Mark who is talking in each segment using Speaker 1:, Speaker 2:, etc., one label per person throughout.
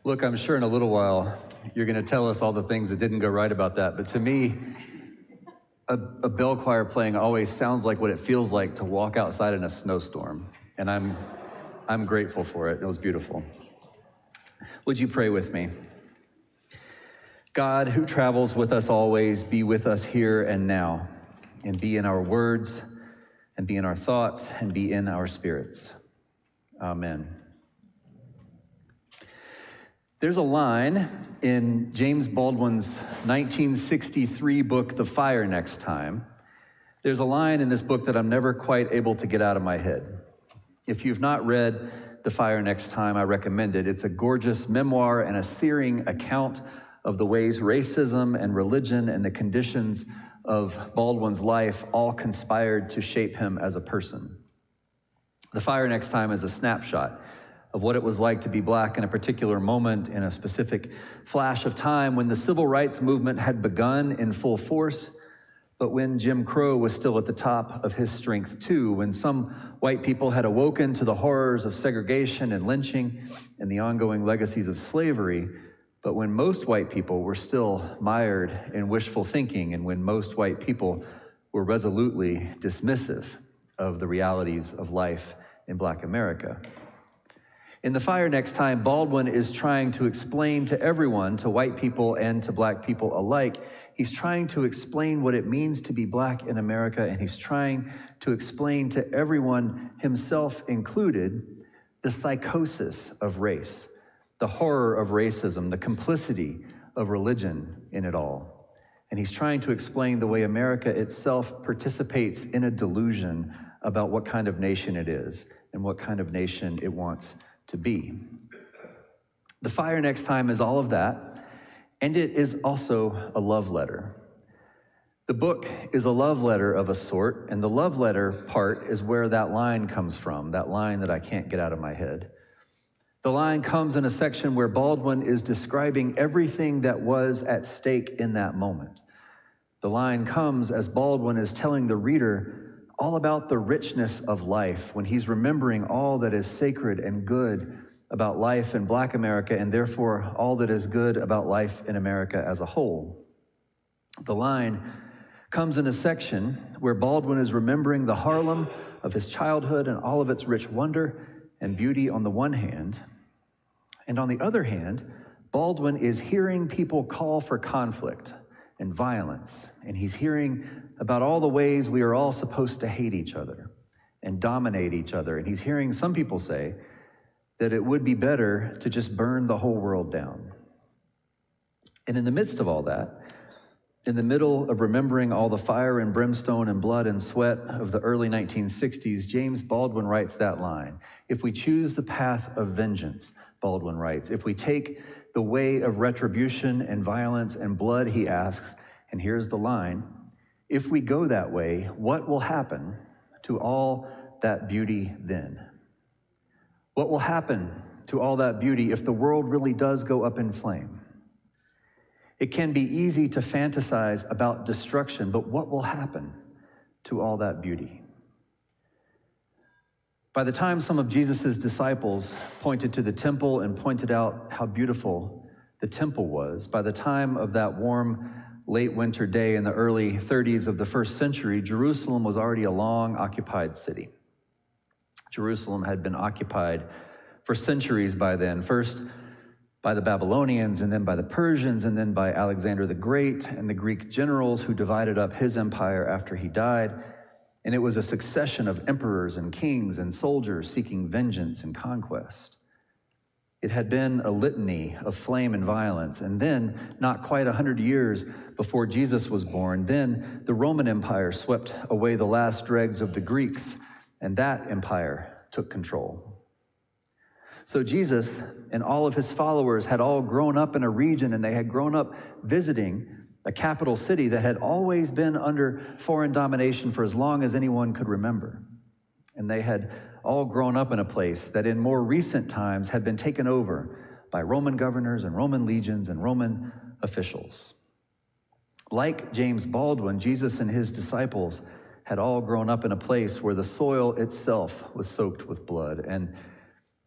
Speaker 1: Look, I'm sure in a little while you're going to tell us all the things that didn't go right about that, but to me, a bell choir playing always sounds like what it feels like to walk outside in a snowstorm, and I'm grateful for it. It was beautiful. Would you pray with me? God, who travels with us always, be with us here and now, and be in our words, and be in our thoughts, and be in our spirits. Amen. There's a line in James Baldwin's 1963 book, The Fire Next Time. There's a line in this book that I'm never quite able to get out of my head. If you've not read The Fire Next Time, I recommend it. It's a gorgeous memoir and a searing account of the ways racism and religion and the conditions of Baldwin's life all conspired to shape him as a person. The Fire Next Time is a snapshot of what it was like to be Black in a particular moment, in a specific flash of time when the civil rights movement had begun in full force, but when Jim Crow was still at the top of his strength too, when some white people had awoken to the horrors of segregation and lynching and the ongoing legacies of slavery, but when most white people were still mired in wishful thinking, and when most white people were resolutely dismissive of the realities of life in Black America. In The Fire Next Time, Baldwin is trying to explain to everyone, to white people and to Black people alike, he's trying to explain what it means to be Black in America, and he's trying to explain to everyone, himself included, the psychosis of race, the horror of racism, the complicity of religion in it all. And he's trying to explain the way America itself participates in a delusion about what kind of nation it is and what kind of nation it wants to be. The Fire Next Time is all of that, and it is also a love letter. The book is a love letter of a sort, and the love letter part is where that line comes from, that line that I can't get out of my head. The line comes in a section where Baldwin is describing everything that was at stake in that moment. The line comes as Baldwin is telling the reader all about the richness of life, when he's remembering all that is sacred and good about life in Black America, and therefore all that is good about life in America as a whole. The line comes in a section where Baldwin is remembering the Harlem of his childhood and all of its rich wonder and beauty on the one hand, and on the other hand, Baldwin is hearing people call for conflict and violence, and he's hearing about all the ways we are all supposed to hate each other and dominate each other, and he's hearing some people say that it would be better to just burn the whole world down. And in the midst of all that, in the middle of remembering all the fire and brimstone and blood and sweat of the early 1960s, James Baldwin writes that line. If we choose the path of vengeance, Baldwin writes, if we take the way of retribution and violence and blood, he asks, and here's the line, if we go that way, what will happen to all that beauty then? What will happen to all that beauty if the world really does go up in flame? It can be easy to fantasize about destruction, but what will happen to all that beauty? By the time some of Jesus' disciples pointed to the temple and pointed out how beautiful the temple was, by the time of that warm, late winter day in the early 30s of the first century, Jerusalem was already a long occupied city. Jerusalem had been occupied for centuries by then, first by the Babylonians, and then by the Persians, and then by Alexander the Great and the Greek generals who divided up his empire after he died. And it was a succession of emperors and kings and soldiers seeking vengeance and conquest. It had been a litany of flame and violence. And then, not quite 100 years before Jesus was born, then the Roman Empire swept away the last dregs of the Greeks, and that empire took control. So Jesus and all of his followers had all grown up in a region, and they had grown up visiting a capital city that had always been under foreign domination for as long as anyone could remember. And they had all grown up in a place that in more recent times had been taken over by Roman governors and Roman legions and Roman officials. Like James Baldwin, Jesus and his disciples had all grown up in a place where the soil itself was soaked with blood, and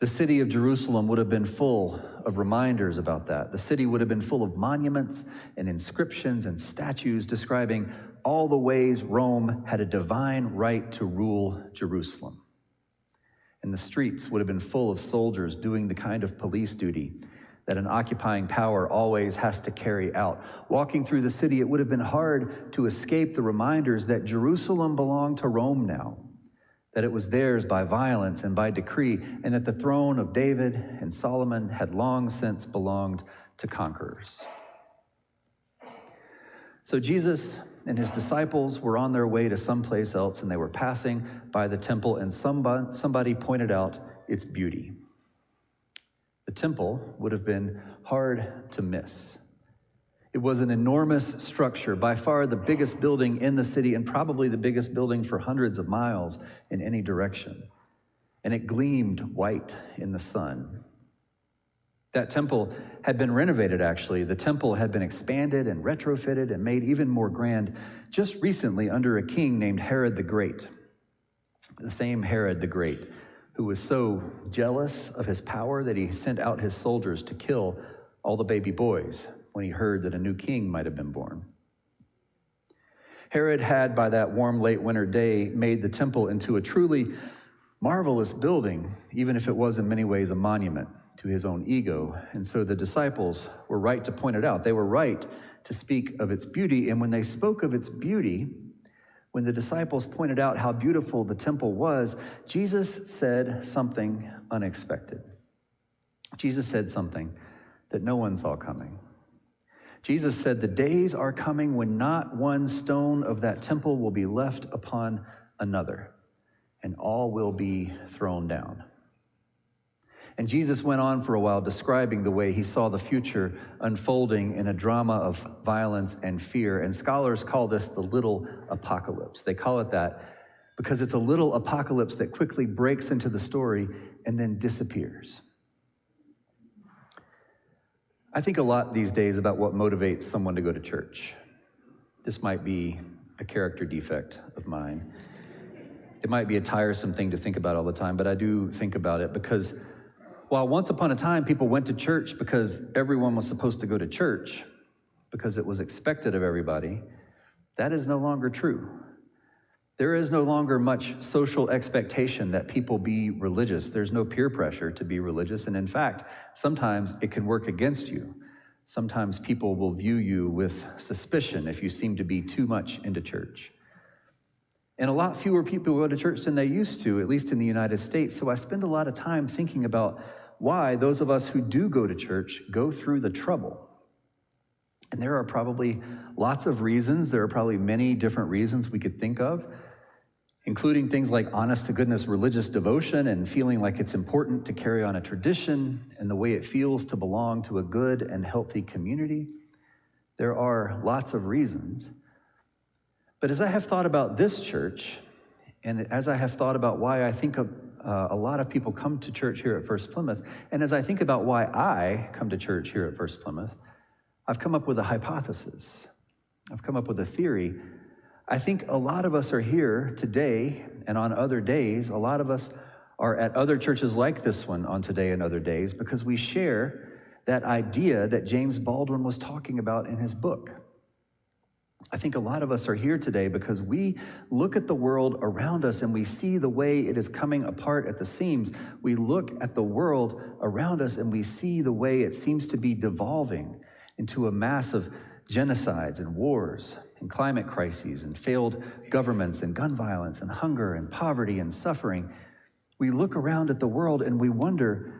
Speaker 1: The city of Jerusalem would have been full of reminders about that. The city would have been full of monuments and inscriptions and statues describing all the ways Rome had a divine right to rule Jerusalem. And the streets would have been full of soldiers doing the kind of police duty that an occupying power always has to carry out. Walking through the city, it would have been hard to escape the reminders that Jerusalem belonged to Rome now, that it was theirs by violence and by decree, and that the throne of David and Solomon had long since belonged to conquerors. So Jesus and his disciples were on their way to someplace else, and they were passing by the temple, and somebody pointed out its beauty. The temple would have been hard to miss. It was an enormous structure, by far the biggest building in the city and probably the biggest building for hundreds of miles in any direction. And it gleamed white in the sun. That temple had been renovated, actually. The temple had been expanded and retrofitted and made even more grand just recently under a king named Herod the Great. The same Herod the Great, who was so jealous of his power that he sent out his soldiers to kill all the baby boys when he heard that a new king might have been born. Herod had, by that warm late winter day, made the temple into a truly marvelous building, even if it was in many ways a monument to his own ego. And so the disciples were right to point it out. They were right to speak of its beauty. And when they spoke of its beauty, when the disciples pointed out how beautiful the temple was, Jesus said something unexpected. Jesus said something that no one saw coming. Jesus said, "The days are coming when not one stone of that temple will be left upon another, and all will be thrown down." And Jesus went on for a while describing the way he saw the future unfolding in a drama of violence and fear. And scholars call this the little apocalypse. They call it that because it's a little apocalypse that quickly breaks into the story and then disappears. I think a lot these days about what motivates someone to go to church. This might be a character defect of mine. It might be a tiresome thing to think about all the time, but I do think about it because while once upon a time people went to church because everyone was supposed to go to church, because it was expected of everybody, that is no longer true. There is no longer much social expectation that people be religious. There's no peer pressure to be religious, and in fact, sometimes it can work against you. Sometimes people will view you with suspicion if you seem to be too much into church. And a lot fewer people go to church than they used to, at least in the United States. So I spend a lot of time thinking about why those of us who do go to church go through the trouble. And there are probably lots of reasons. There are probably many different reasons we could think of, including things like honest-to-goodness religious devotion and feeling like it's important to carry on a tradition and the way it feels to belong to a good and healthy community. There are lots of reasons. But as I have thought about this church, and as I have thought about why I think a lot of people come to church here at First Plymouth, and as I think about why I come to church here at First Plymouth, I've come up with a hypothesis. I've come up with a theory. I think a lot of us are here today, and on other days, a lot of us are at other churches like this one on today and other days because we share that idea that James Baldwin was talking about in his book. I think a lot of us are here today because we look at the world around us and we see the way it is coming apart at the seams. We look at the world around us and we see the way it seems to be devolving into a mass of genocides and wars and climate crises and failed governments and gun violence and hunger and poverty and suffering. We look around at the world and we wonder,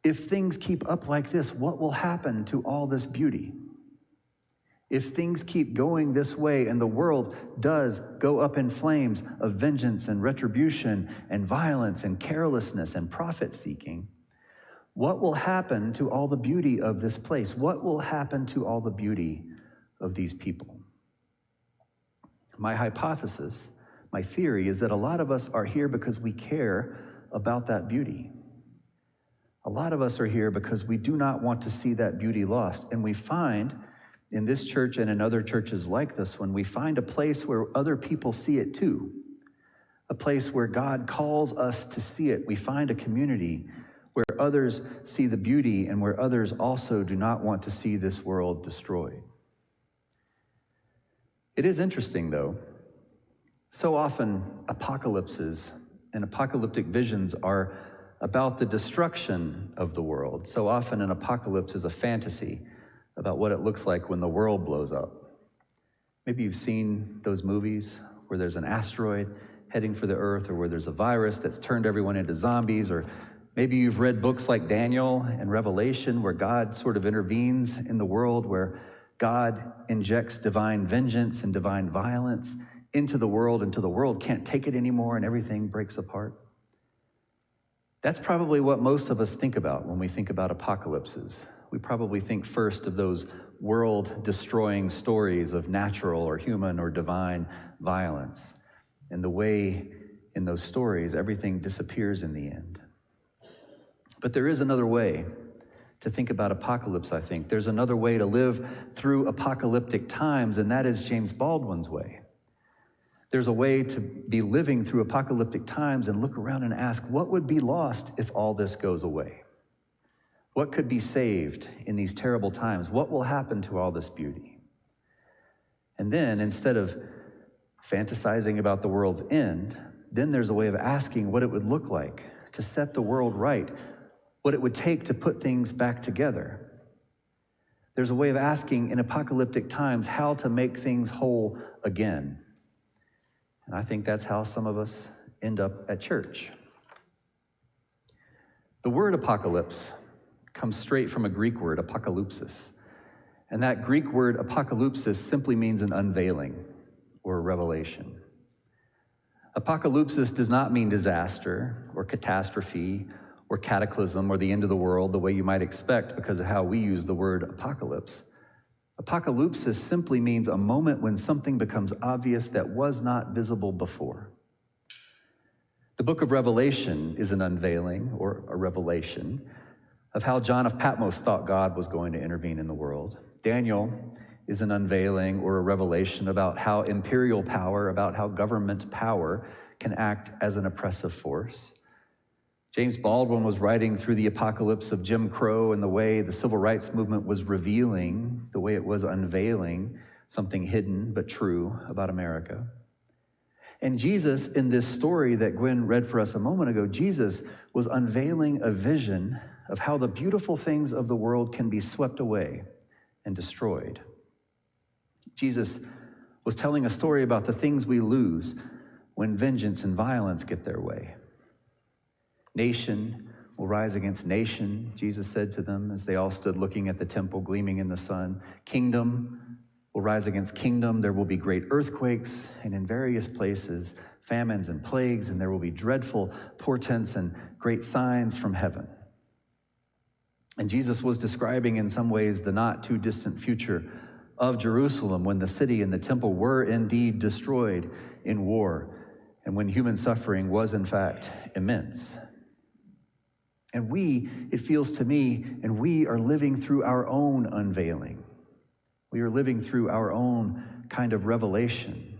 Speaker 1: if things keep up like this, what will happen to all this beauty? If things keep going this way and the world does go up in flames of vengeance and retribution and violence and carelessness and profit-seeking, what will happen to all the beauty of this place? What will happen to all the beauty of these people? My hypothesis, my theory, is that a lot of us are here because we care about that beauty. A lot of us are here because we do not want to see that beauty lost, and we find in this church and in other churches like this one, we find a place where other people see it too, a place where God calls us to see it. We find a community where others see the beauty and where others also do not want to see this world destroyed. It is interesting, though. So often, apocalypses and apocalyptic visions are about the destruction of the world. So often, an apocalypse is a fantasy about what it looks like when the world blows up. Maybe you've seen those movies where there's an asteroid heading for the earth, or where there's a virus that's turned everyone into zombies, or maybe you've read books like Daniel and Revelation, where God sort of intervenes in the world, where God injects divine vengeance and divine violence into the world until the world can't take it anymore and everything breaks apart. That's probably what most of us think about when we think about apocalypses. We probably think first of those world-destroying stories of natural or human or divine violence, and the way in those stories everything disappears in the end. But there is another way to think about apocalypse, I think. There's another way to live through apocalyptic times, and that is James Baldwin's way. There's a way to be living through apocalyptic times and look around and ask, what would be lost if all this goes away? What could be saved in these terrible times? What will happen to all this beauty? And then, instead of fantasizing about the world's end, then there's a way of asking what it would look like to set the world right, what it would take to put things back together. There's a way of asking in apocalyptic times how to make things whole again. And I think that's how some of us end up at church. The word apocalypse comes straight from a Greek word, apokalypsis. And that Greek word apokalypsis simply means an unveiling or a revelation. Apocalypsis does not mean disaster or catastrophe or cataclysm or the end of the world the way you might expect because of how we use the word apocalypse. Apocalypsis simply means a moment when something becomes obvious that was not visible before. The book of Revelation is an unveiling or a revelation of how John of Patmos thought God was going to intervene in the world. Daniel is an unveiling or a revelation about how imperial power, about how government power can act as an oppressive force. James Baldwin was writing through the apocalypse of Jim Crow and the way the civil rights movement was revealing, the way it was unveiling something hidden but true about America. And Jesus, in this story that Gwen read for us a moment ago, Jesus was unveiling a vision of how the beautiful things of the world can be swept away and destroyed. Jesus was telling a story about the things we lose when vengeance and violence get their way. Nation will rise against nation, Jesus said to them as they all stood looking at the temple gleaming in the sun. Kingdom will rise against kingdom. There will be great earthquakes, and in various places, famines and plagues, and there will be dreadful portents and great signs from heaven. And Jesus was describing in some ways the not too distant future of Jerusalem when the city and the temple were indeed destroyed in war and when human suffering was in fact immense. And it feels to me, and we are living through our own unveiling. We are living through our own kind of revelation.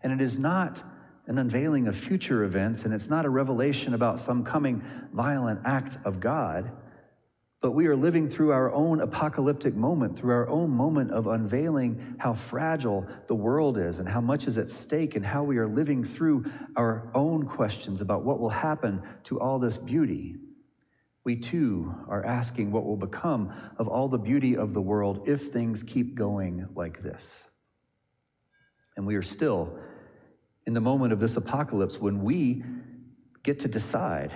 Speaker 1: And it is not an unveiling of future events, and it's not a revelation about some coming violent act of God, but we are living through our own apocalyptic moment, through our own moment of unveiling how fragile the world is and how much is at stake and how we are living through our own questions about what will happen to all this beauty. We too are asking what will become of all the beauty of the world if things keep going like this. And we are still in the moment of this apocalypse when we get to decide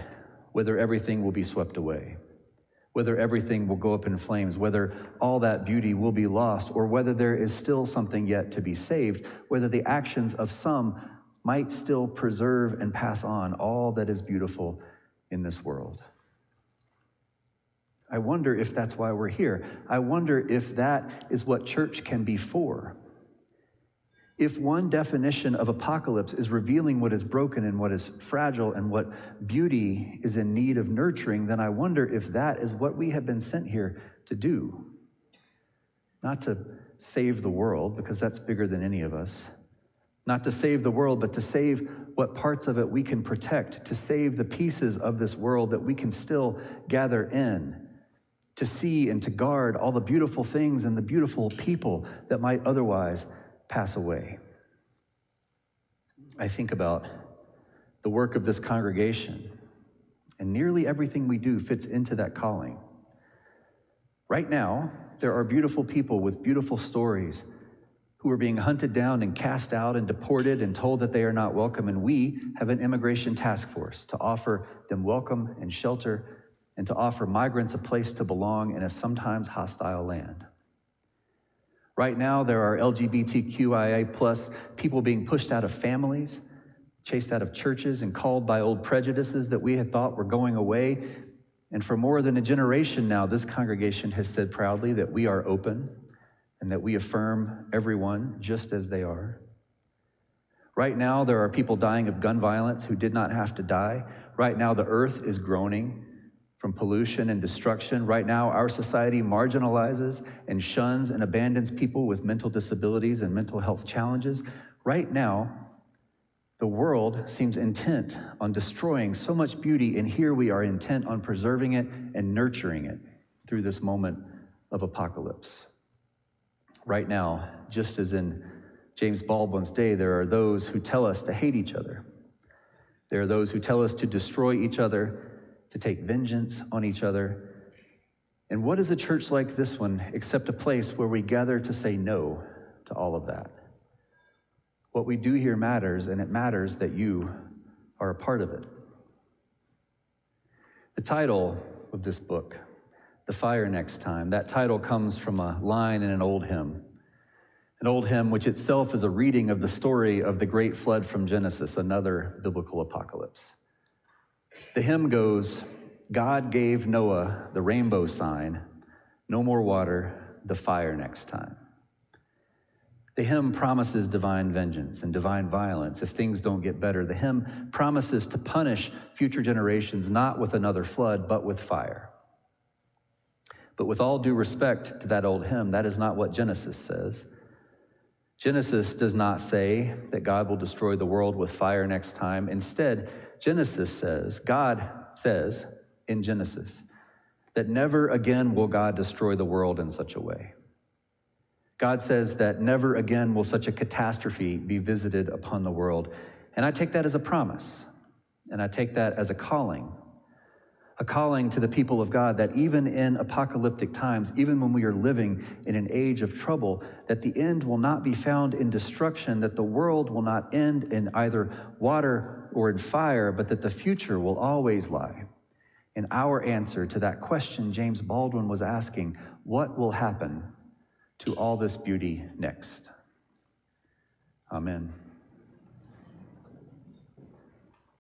Speaker 1: whether everything will be swept away, whether everything will go up in flames, whether all that beauty will be lost, or whether there is still something yet to be saved, whether the actions of some might still preserve and pass on all that is beautiful in this world. I wonder if that's why we're here. I wonder if that is what church can be for. If one definition of apocalypse is revealing what is broken and what is fragile and what beauty is in need of nurturing, then I wonder if that is what we have been sent here to do. Not to save the world, because that's bigger than any of us, Not to save the world, but to save what parts of it we can protect, to save the pieces of this world that we can still gather in, to see and to guard all the beautiful things and the beautiful people that might otherwise pass away. I think about the work of this congregation, and nearly everything we do fits into that calling. Right now, there are beautiful people with beautiful stories who are being hunted down and cast out and deported and told that they are not welcome, and we have an immigration task force to offer them welcome and shelter and to offer migrants a place to belong in a sometimes hostile land. Right now, there are LGBTQIA plus people being pushed out of families, chased out of churches, and called by old prejudices that we had thought were going away. And for more than a generation now, this congregation has said proudly that we are open and that we affirm everyone just as they are. Right now, there are people dying of gun violence who did not have to die. Right now, the earth is groaning from pollution and destruction. Right now, our society marginalizes and shuns and abandons people with mental disabilities and mental health challenges. Right now, the world seems intent on destroying so much beauty, and here we are intent on preserving it and nurturing it through this moment of apocalypse. Right now, just as in James Baldwin's day, there are those who tell us to hate each other. There are those who tell us to destroy each other, to take vengeance on each other. And what is a church like this one except a place where we gather to say no to all of that? What we do here matters, and it matters that you are a part of it. The title of this book, The Fire Next Time, that title comes from a line in an old hymn which itself is a reading of the story of the great flood from Genesis, another biblical apocalypse. The hymn goes, God gave Noah the rainbow sign, no more water, the fire next time. The hymn promises divine vengeance and divine violence if things don't get better. The hymn promises to punish future generations not with another flood, but with fire. But with all due respect to that old hymn, that is not what Genesis says. Genesis does not say that God will destroy the world with fire next time. Instead, God says in Genesis, that never again will God destroy the world in such a way. God says that never again will such a catastrophe be visited upon the world. And I take that as a promise, and I take that as a calling to the people of God that even in apocalyptic times, even when we are living in an age of trouble, that the end will not be found in destruction, that the world will not end in either water or in fire, but that the future will always lie in our answer to that question James Baldwin was asking, what will happen to all this beauty next? Amen.